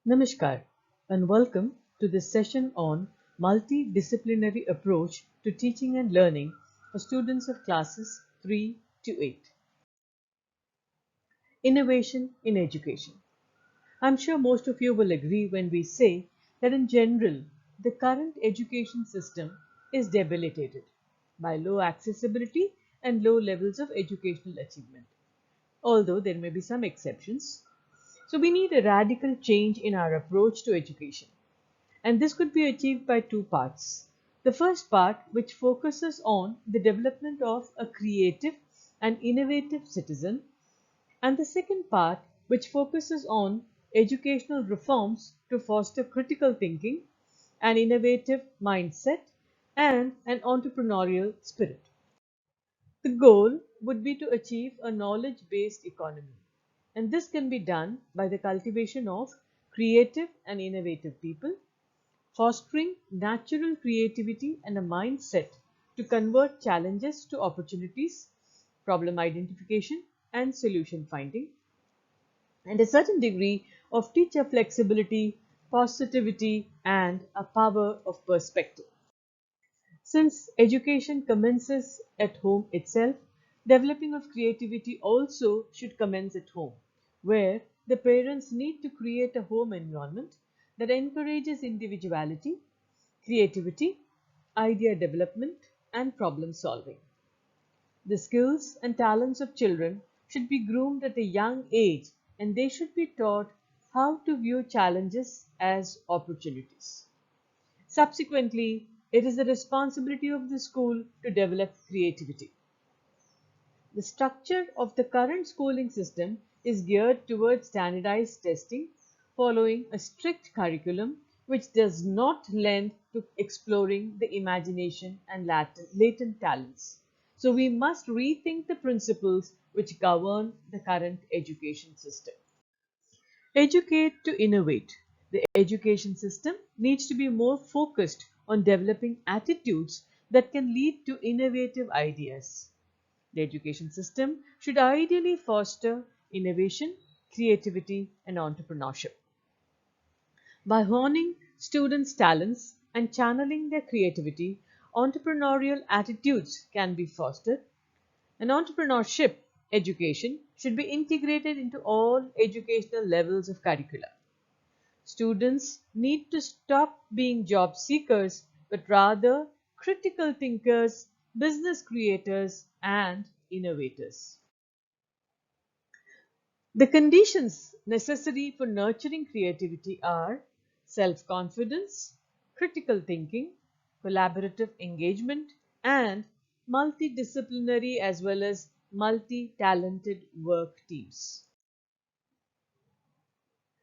Namaskar and welcome to this session on multidisciplinary approach to teaching and learning for students of classes 3 to 8. Innovation in education. I'm sure most of you will agree when we say that in general, the current education system is debilitated by low accessibility and low levels of educational achievement, although there may be some exceptions. So we need a radical change in our approach to education. And this could be achieved by two parts. The first part, which focuses on the development of a creative and innovative citizen, and the second part, which focuses on educational reforms to foster critical thinking, an innovative mindset, and an entrepreneurial spirit. The goal would be to achieve a knowledge-based economy, and this can be done by the cultivation of creative and innovative people, fostering natural creativity and a mindset to convert challenges to opportunities, problem identification, and solution finding, and a certain degree of teacher flexibility, positivity, and a power of perspective. Since education commences at home itself, developing of creativity also should commence at home, where the parents need to create a home environment that encourages individuality, creativity, idea development, and problem solving. The skills and talents of children should be groomed at a young age, and they should be taught how to view challenges as opportunities. Subsequently, it is the responsibility of the school to develop creativity. The structure of the current schooling system is geared towards standardized testing, following a strict curriculum which does not lend to exploring the imagination and latent talents. So we must rethink the principles which govern the current education system. Educate to innovate. The education system needs to be more focused on developing attitudes that can lead to innovative ideas. The education system should ideally foster innovation, creativity, and entrepreneurship. By honing students' talents and channeling their creativity, entrepreneurial attitudes can be fostered. An entrepreneurship education should be integrated into all educational levels of curricula. Students need to stop being job seekers but rather critical thinkers, business creators, and innovators. The conditions necessary for nurturing creativity are self confidence, critical thinking, collaborative engagement, and multidisciplinary as well as multi talented work teams.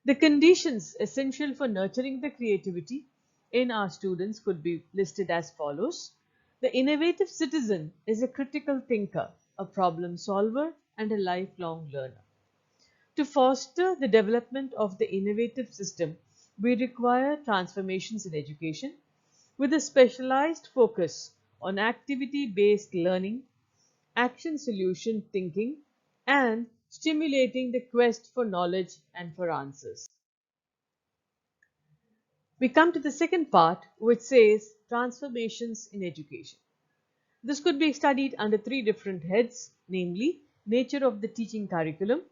The conditions essential for nurturing the creativity in our students could be listed as follows. The innovative citizen is a critical thinker, a problem solver, and a lifelong learner. To foster the development of the innovative system, we require transformations in education with a specialized focus on activity-based learning, action solution thinking, and stimulating the quest for knowledge and for answers. We come to the second part, which says transformations in education. This could be studied under three different heads, namely nature of the teaching curriculum,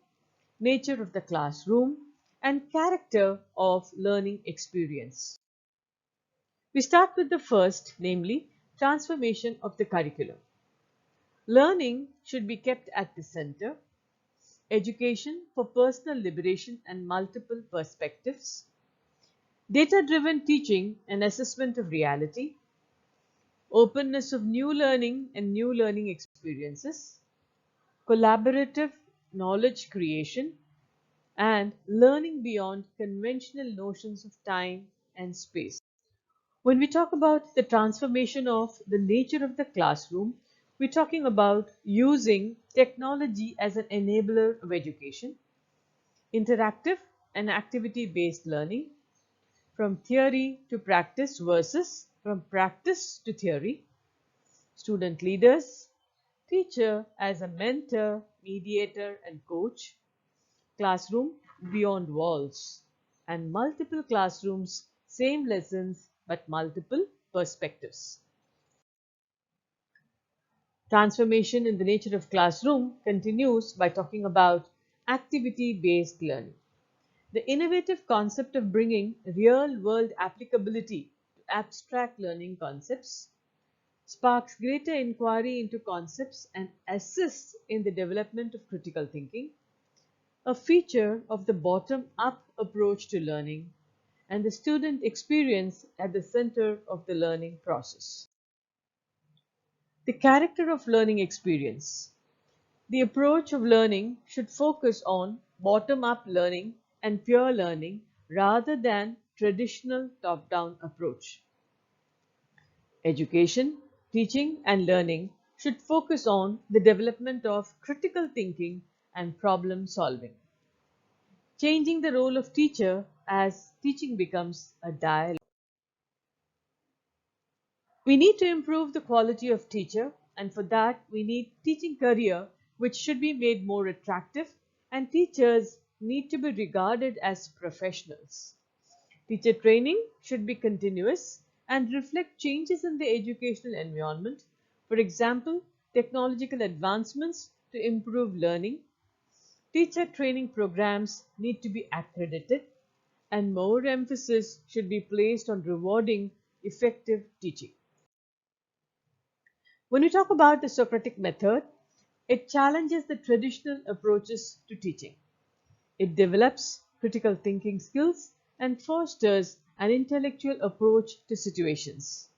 nature of the classroom, and character of learning experience. We start with the first, namely transformation of the curriculum. Learning should be kept at the center. Education for personal liberation and multiple perspectives. Data-driven teaching and assessment of reality. Openness of new learning and new learning experiences. Collaborative knowledge creation and learning beyond conventional notions of time and space. When we talk about the transformation of the nature of the classroom, we're talking about using technology as an enabler of education, interactive and activity-based learning, from theory to practice versus from practice to theory, student leaders, teacher as a mentor, mediator, and coach, classroom beyond walls, and multiple classrooms, same lessons but multiple perspectives. Transformation in the nature of classroom continues by talking about activity-based learning. The innovative concept of bringing real-world applicability to abstract learning concepts sparks greater inquiry into concepts and assists in the development of critical thinking, a feature of the bottom-up approach to learning, and the student experience at the center of the learning process. The character of learning experience. The approach of learning should focus on bottom-up learning and peer learning rather than traditional top-down approach. Education, teaching and learning should focus on the development of critical thinking and problem solving, changing the role of teacher as teaching becomes a dialogue. We need to improve the quality of teacher, and for that we need teaching career which should be made more attractive, and teachers need to be regarded as professionals. Teacher training should be continuous and reflect changes in the educational environment. For example, technological advancements to improve learning. Teacher training programs need to be accredited, and more emphasis should be placed on rewarding effective teaching. When we talk about the Socratic method, it challenges the traditional approaches to teaching. It develops critical thinking skills and fosters an intellectual approach to situations.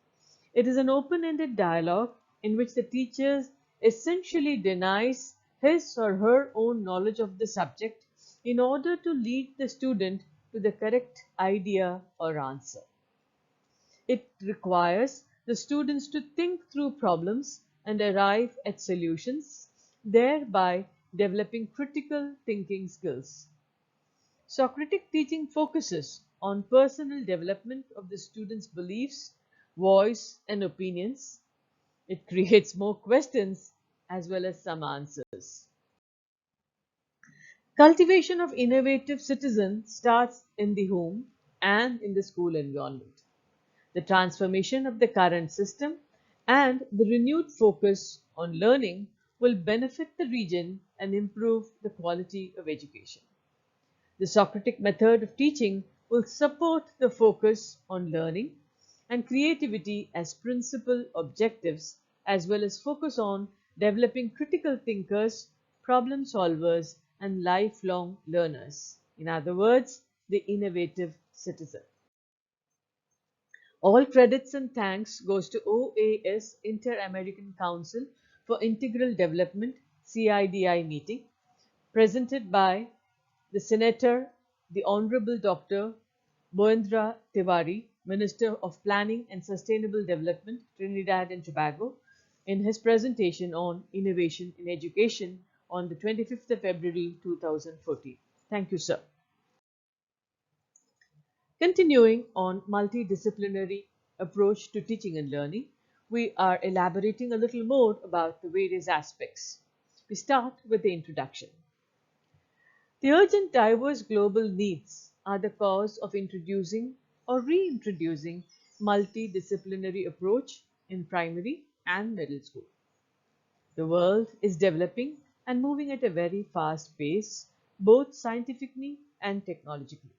It is an open-ended dialogue in which the teacher essentially denies his or her own knowledge of the subject in order to lead the student to the correct idea or answer. It requires the students to think through problems and arrive at solutions, thereby developing critical thinking skills. Socratic teaching focuses on personal development of the student's beliefs, voice, and opinions. It creates more questions as well as some answers. Cultivation of innovative citizens starts in the home and in the school environment. The transformation of the current system and the renewed focus on learning will benefit the region and improve the quality of education. The Socratic method of teaching will support the focus on learning and creativity as principal objectives, as well as focus on developing critical thinkers, problem solvers, and lifelong learners. In other words, the innovative citizen. All credits and thanks goes to OAS Inter-American Council for Integral Development CIDI meeting presented by the Senator, the Honorable Dr. Boendra Tiwari, Minister of Planning and Sustainable Development, Trinidad and Tobago, in his presentation on innovation in education on the 25th of February 2014. Thank you, sir. Continuing on multidisciplinary approach to teaching and learning, we are elaborating a little more about the various aspects. We start with the introduction. The urgent diverse global needs are the cause of introducing or reintroducing multidisciplinary approach in primary and middle school. The world is developing and moving at a very fast pace, both scientifically and technologically.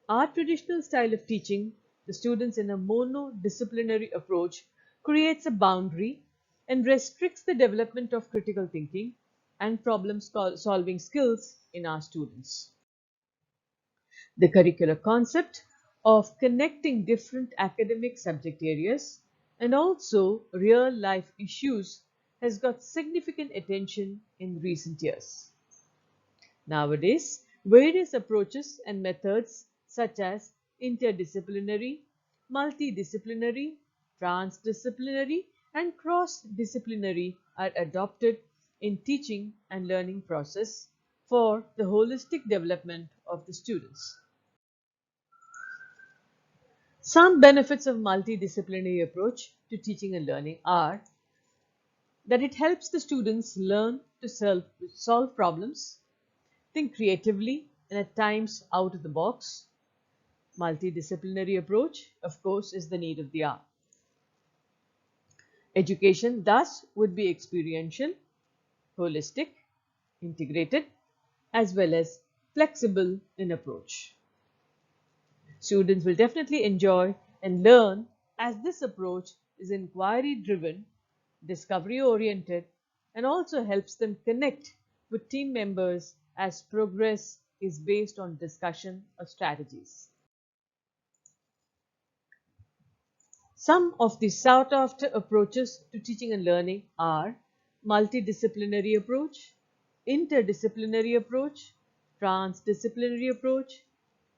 Our traditional style of teaching the students in a monodisciplinary approach creates a boundary and restricts the development of critical thinking and problem-solving skills in our students. The curricular concept of connecting different academic subject areas and also real-life issues has got significant attention in recent years. Nowadays, various approaches and methods such as interdisciplinary, multidisciplinary, transdisciplinary, and cross-disciplinary are adopted in teaching and learning process for the holistic development of the students. Some benefits of multidisciplinary approach to teaching and learning are that it helps the students learn to solve problems, think creatively, and at times out of the box. Multidisciplinary approach, of course, is the need of the hour. Education thus would be experiential, holistic, integrated, as well as flexible in approach. Students will definitely enjoy and learn as this approach is inquiry driven, discovery oriented, and also helps them connect with team members as progress is based on discussion or strategies. Some of the sought after approaches to teaching and learning are multidisciplinary approach, interdisciplinary approach, transdisciplinary approach,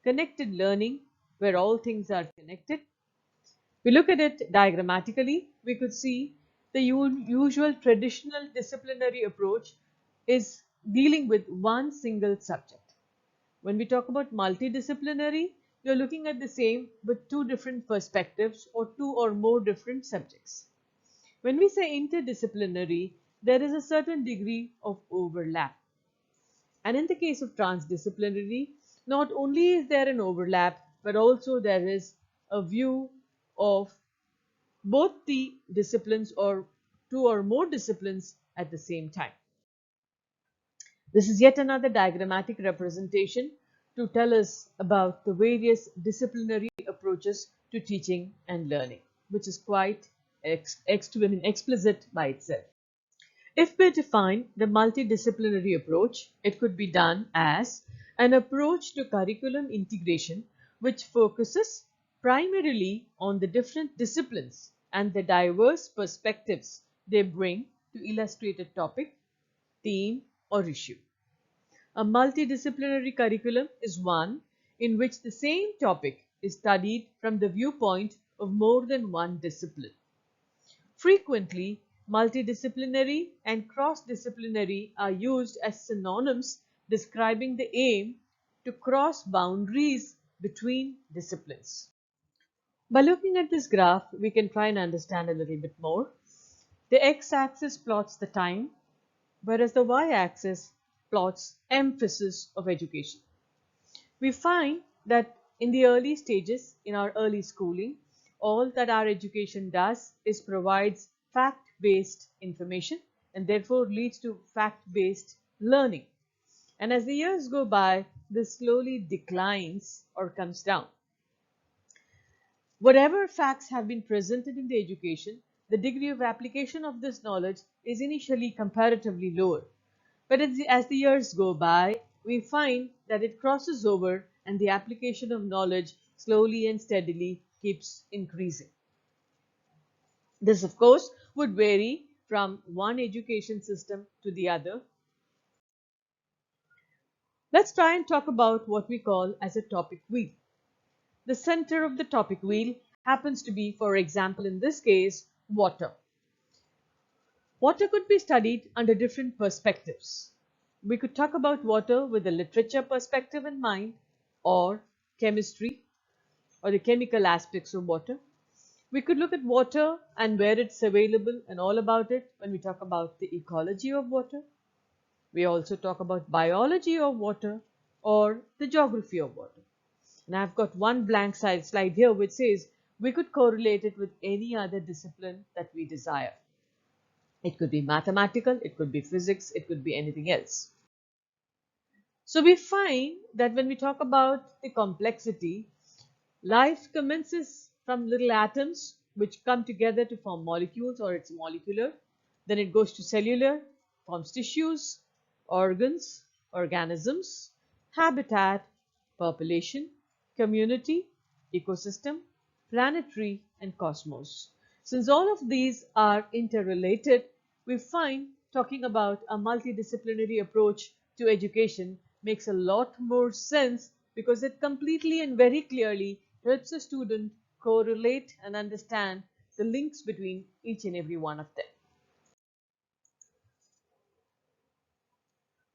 connected learning, where all things are connected. We look at it diagrammatically, we could see the usual traditional disciplinary approach is dealing with one single subject. When we talk about multidisciplinary, you're looking at the same with two different perspectives or two or more different subjects. When we say interdisciplinary, there is a certain degree of overlap. And in the case of transdisciplinary, not only is there an overlap, but also there is a view of both the disciplines or two or more disciplines at the same time. This is yet another diagrammatic representation to tell us about the various disciplinary approaches to teaching and learning, which is quite explicit by itself. If we define the multidisciplinary approach, it could be done as an approach to curriculum integration which focuses primarily on the different disciplines and the diverse perspectives they bring to illustrate a topic, theme, or issue. A multidisciplinary curriculum is one in which the same topic is studied from the viewpoint of more than one discipline. Frequently, multidisciplinary and cross-disciplinary are used as synonyms describing the aim to cross boundaries between disciplines. By looking at this graph, we can try and understand a little bit more. The x-axis plots the time, whereas the y-axis plots emphasis of education. We find that in the early stages, in our early schooling, all that our education does is provides fact-based information and therefore leads to fact-based learning. And as the years go by, this slowly declines or comes down. Whatever facts have been presented in the education, the degree of application of this knowledge is initially comparatively lower. But as the years go by, we find that it crosses over and the application of knowledge slowly and steadily keeps increasing. This, of course, would vary from one education system to the other. Let's try and talk about what we call as a topic wheel. The center of the topic wheel happens to be, for example, in this case, water. Water could be studied under different perspectives. We could talk about water with the literature perspective in mind, or chemistry, or the chemical aspects of water. We could look at water and where it's available and all about it when we talk about the ecology of water. We also talk about biology of water or the geography of water. And I've got one blank slide here which says we could correlate it with any other discipline that we desire. It could be mathematical, it could be physics, it could be anything else. So we find that when we talk about the complexity, life commences from little atoms which come together to form molecules or it's molecular. Then it goes to cellular, forms tissues, organs, organisms, habitat, population, community, ecosystem, planetary, and cosmos. Since all of these are interrelated, we find talking about a multidisciplinary approach to education makes a lot more sense because it completely and very clearly helps a student correlate and understand the links between each and every one of them.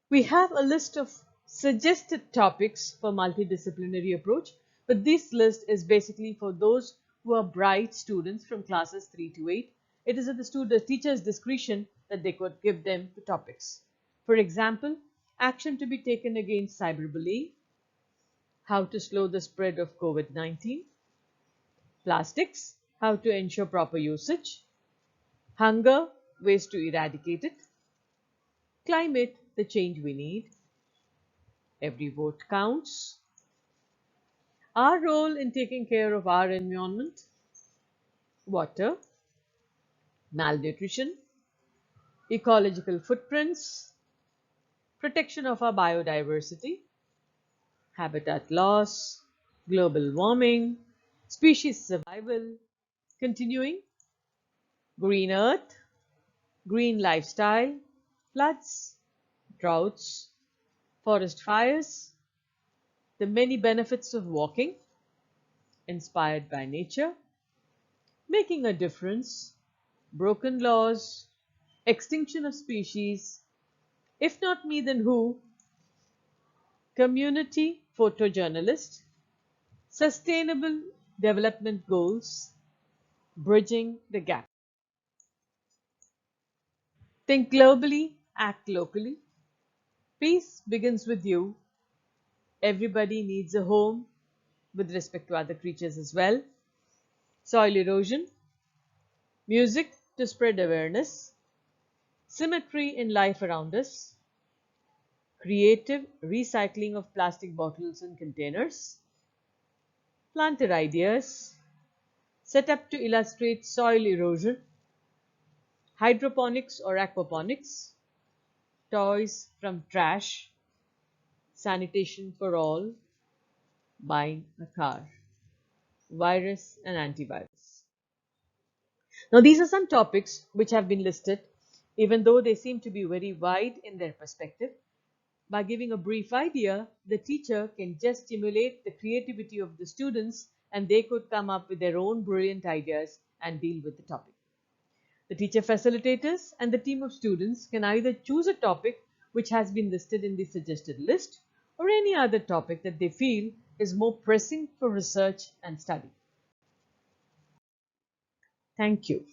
We have a list of suggested topics for multidisciplinary approach, but this list is basically for those who are bright students from classes 3 to 8. It is at the teacher's discretion that they could give them the topics. For example, action to be taken against cyberbullying, how to slow the spread of COVID-19, plastics, how to ensure proper usage, hunger, ways to eradicate it, climate, the change we need, every vote counts, our role in taking care of our environment, water, malnutrition, ecological footprints, protection of our biodiversity, habitat loss, global warming, species survival, continuing, green earth, green lifestyle, floods, droughts, forest fires, the many benefits of walking, inspired by nature, making a difference, broken laws, extinction of species, if not me then who, community photojournalist, sustainable development goals, bridging the gap. Think globally, act locally. Peace begins with you. Everybody needs a home with respect to other creatures as well. Soil erosion, music to spread awareness, symmetry in life around us, creative recycling of plastic bottles and containers, planted ideas, set up to illustrate soil erosion, hydroponics or aquaponics, toys from trash, sanitation for all, buying a car, virus and antivirus. Now, these are some topics which have been listed, even though they seem to be very wide in their perspective. By giving a brief idea, the teacher can just stimulate the creativity of the students and they could come up with their own brilliant ideas and deal with the topic. The teacher facilitators and the team of students can either choose a topic which has been listed in the suggested list or any other topic that they feel is more pressing for research and study. Thank you.